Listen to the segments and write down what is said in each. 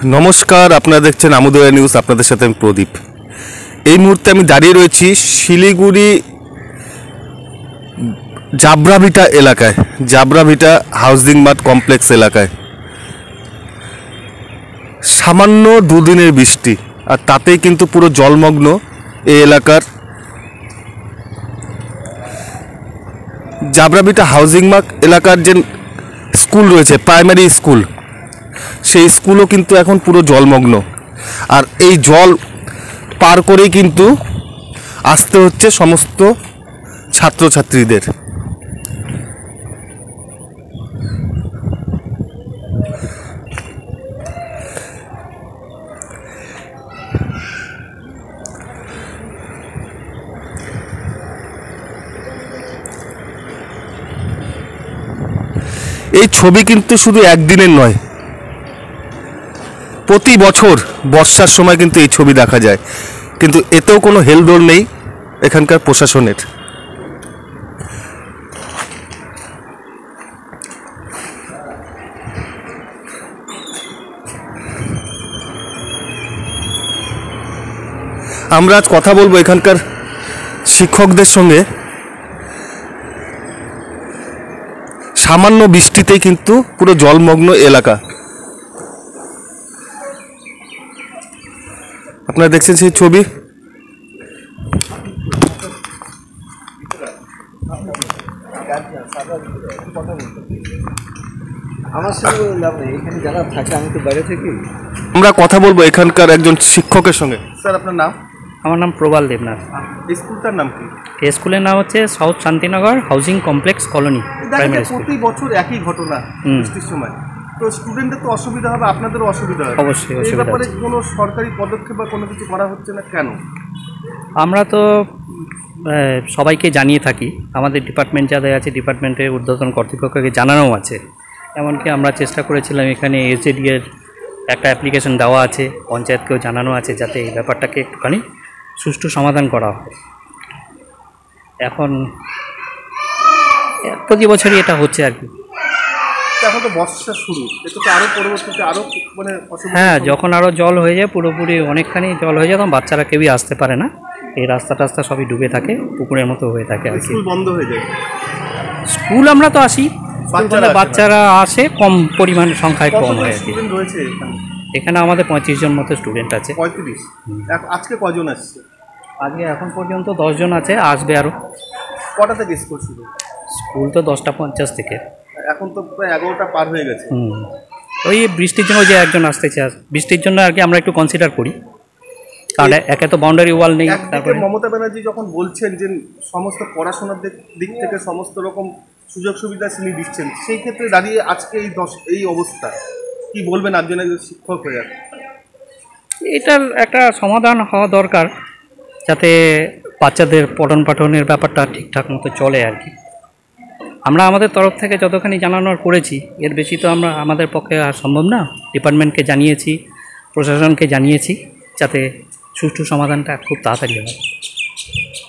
নমস্কার, আপনারা দেখছেন আমোদয়া নিউজ। আপনাদের সাথে আমি প্রদীপ। এই মুহূর্তে আমি দাঁড়িয়ে রয়েছি শিলিগুড়ি জাবরাভিটা এলাকায়, জাবরাভিটা হাউজিং মার্ট কমপ্লেক্স এলাকায়। সামান্য দুদিনের বৃষ্টি আর তাতেই কিন্তু পুরো জলমগ্ন এই এলাকার জাবরাভিটা হাউজিং মার্ট এলাকার যে স্কুল রয়েছে, প্রাইমারি স্কুল, সেই স্কুলও কিন্তু এখন পুরো জলমগ্ন। আর এই জল পার করেই কিন্তু আসতে হচ্ছে সমস্ত ছাত্রছাত্রীদের। এই ছবি কিন্তু শুধু একদিনের নয়, প্রতি বছর বর্ষার সময় কিন্তু এই ছবি দেখা যায়, কিন্তু এতেও কোনো হেলদোল নেই এখানকার প্রশাসনের। আমরা আজ কথা বলবো এখানকার শিক্ষকদের সঙ্গে। সামান্য বৃষ্টিতেই কিন্তু পুরো জলমগ্ন এলাকা। আপনারা দেখছেন সেই ছবি। আমরা কথা বলবো এখানকার একজন শিক্ষকের সঙ্গে। স্যার, আপনার নাম? আমার নাম প্রবাল দেবনাথ। স্কুলটার নাম কি? এই স্কুলের নাম হচ্ছে south Shantinagar housing complex colony primary school. প্রতি বছর একই ঘটনা বৃষ্টির সময়, তো স্টুডেন্টদের তো অসুবিধা হবে, আপনাদেরও অসুবিধা হবে। অবশ্যই এই ব্যাপারে কোনো সরকারি পদক্ষেপ বা কোনো কিছু করা হচ্ছে না কেন? আমরা তো সবাইকে জানিয়ে থাকি, আমাদের ডিপার্টমেন্ট যাদের আছে ডিপার্টমেন্টের ঊর্ধ্বতন কর্তৃপক্ষকে জানানো আছে। এমনকি আমরা চেষ্টা করেছিলাম, এখানে এসডিডি এর একটা অ্যাপ্লিকেশন দেওয়া আছে, পঞ্চায়েতকেও জানানো আছে, যাতে এই ব্যাপারটাকে একটুখানি সুষ্ঠু সমাধান করা হয়। এখন প্রতি বছরই এটা হচ্ছে আর কি। এখন তো বর্ষা শুরু, এটা তো আরও পরবর্তীতে আরও মানে হ্যাঁ, যখন আরও জল হয়ে যায়, পুরোপুরি অনেকখানি জল হয়ে যায়, তখন বাচ্চারা কেউই আসতে পারে না। এই রাস্তা টাস্তা সবই ডুবে থাকে, পুকুরের মতো হয়ে থাকে আর কি। স্কুল বন্ধ হয়ে যায়। স্কুল আমরা তো আসি, বাচ্চারা আসে কম পরিমাণ সংখ্যায়, কম হয় আর কি। এখানে আমাদের 35 জন মতো স্টুডেন্ট আছে। 35? আজকে কজন আসছে? আজকে এখন পর্যন্ত 10 জন আছে, আসবে আরও। কটা থেকে স্কুল শুরু? স্কুল তো 10:50 থেকে। এখন তো প্রায় 11টা পার হয়ে গেছে। ওই বৃষ্টির জন্য যে একজন আসতেছে, বৃষ্টির জন্য আর কি আমরা একটু কনসিডার করি, কারণ একে তো বাউন্ডারি ওয়াল নেই। তারপরে মমতা ব্যানার্জি যখন বলছেন যে সমস্ত পড়াশোনার দিক থেকে সমস্ত রকম সুযোগ সুবিধা তিনি দিচ্ছেন, সেই ক্ষেত্রে দাঁড়িয়ে আজকে এই অবস্থা কি বলবেন একজন শিক্ষক হয়ে? এটার একটা সমাধান হওয়া দরকার, যাতে বাচ্চাদের পঠন পাঠনের ব্যাপারটা ঠিকঠাক মতো চলে আর কি। আমরা আমাদের তরফ থেকে যতখানি জানানোর করেছি, এর বেশি তো আমাদের পক্ষে আর সম্ভব না। ডিপার্টমেন্টকে জানিয়েছি, প্রশাসনকে জানিয়েছি, যাতে সুষ্ঠু সমাধানটা খুব তাড়াতাড়ি হয়।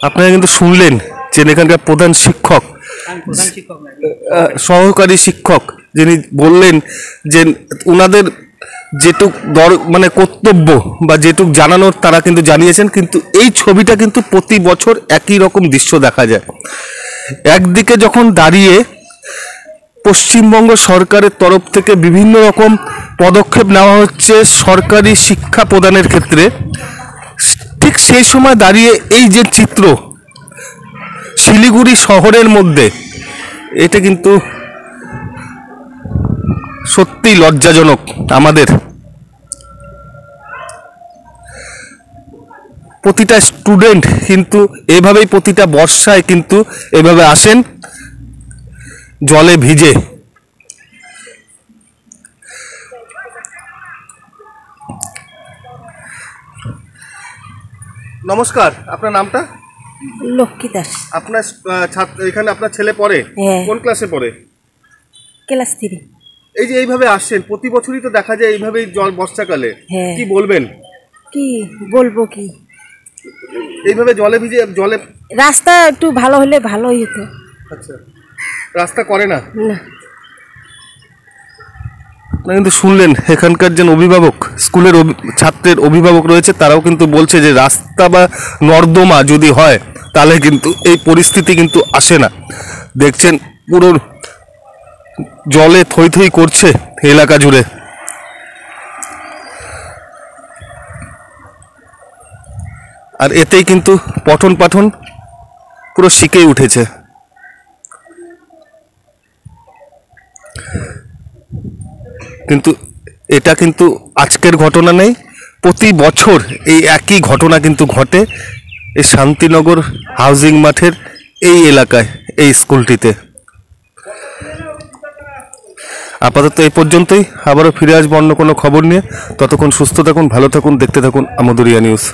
আপনারা কিন্তু শুনলেন যে এখানকার প্রধান শিক্ষক, সহকারী শিক্ষক, যিনি বললেন যে ওনাদের যেটুক মানে কর্তব্য বা যেটুক জানানোর তারা কিন্তু জানিয়েছেন, কিন্তু এই ছবিটা কিন্তু প্রতি বছর একই রকম দৃশ্য দেখা যায়। একদিকে যখন দাঁড়িয়ে পশ্চিমবঙ্গ সরকারের তরফ থেকে বিভিন্ন রকম পদক্ষেপ নেওয়া হচ্ছে সরকারি শিক্ষা প্রদানের ক্ষেত্রে, ঠিক সেই সময় দাঁড়িয়ে এই যে চিত্র শিলিগুড়ি শহরের মধ্যে, এটা কিন্তু সত্যিই লজ্জাজনক। আমাদের প্রতিটা স্টুডেন্ট কিন্তু এভাবেই প্রতিটা বর্ষায় কিন্তু এভাবে আসেন জলে ভিজে। নমস্কার, আপনার নামটা? লক্ষ্মী দাস। আপনার এখানে আপনার ছেলে পড়ে? কোন ক্লাসে পড়ে? ক্লাস 3। এই যে এইভাবে আসছেন প্রতি বছরই তো দেখা যায় এইভাবেই জল বর্ষাকালে, কি বলবেন? কি বলবো, কি এইভাবে জলে ভিজে জলে রাস্তা একটু ভালো হলে ভালোই হতো। আচ্ছা, রাস্তা করে না? না। আপনারা কিন্তু শুনলেন এখানকার যে অভিভাবক, স্কুলের ছাত্রের অভিভাবক রয়েছে, তারাও কিন্তু বলছে যে রাস্তা বা নর্দমা যদি হয় তাহলে কিন্তু এই পরিস্থিতি কিন্তু আসে না। দেখছেন পুরো জলে থই থই করছে এলাকা জুড়ে। আর এতেই কিন্তু পঠন পাঠন পুরো শিখেই উঠেছে। কিন্তু এটা কিন্তু আজকের ঘটনা নেই, প্রতি বছর এই একই ঘটনা কিন্তু ঘটে এই শান্তিনগর হাউজিং মাঠের এই এলাকায়, এই স্কুলটিতে। আপাতত এই পর্যন্তই, আবারও ফিরে আসবো অন্য কোনো খবর নিয়ে। ততক্ষণ সুস্থ থাকুন, ভালো থাকুন, দেখতে থাকুন আমদুরিয়া নিউজ।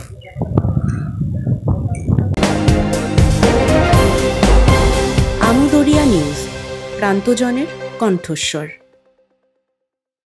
আমদুরিয়া নিউজ, প্রান্তজনের কণ্ঠস্বর।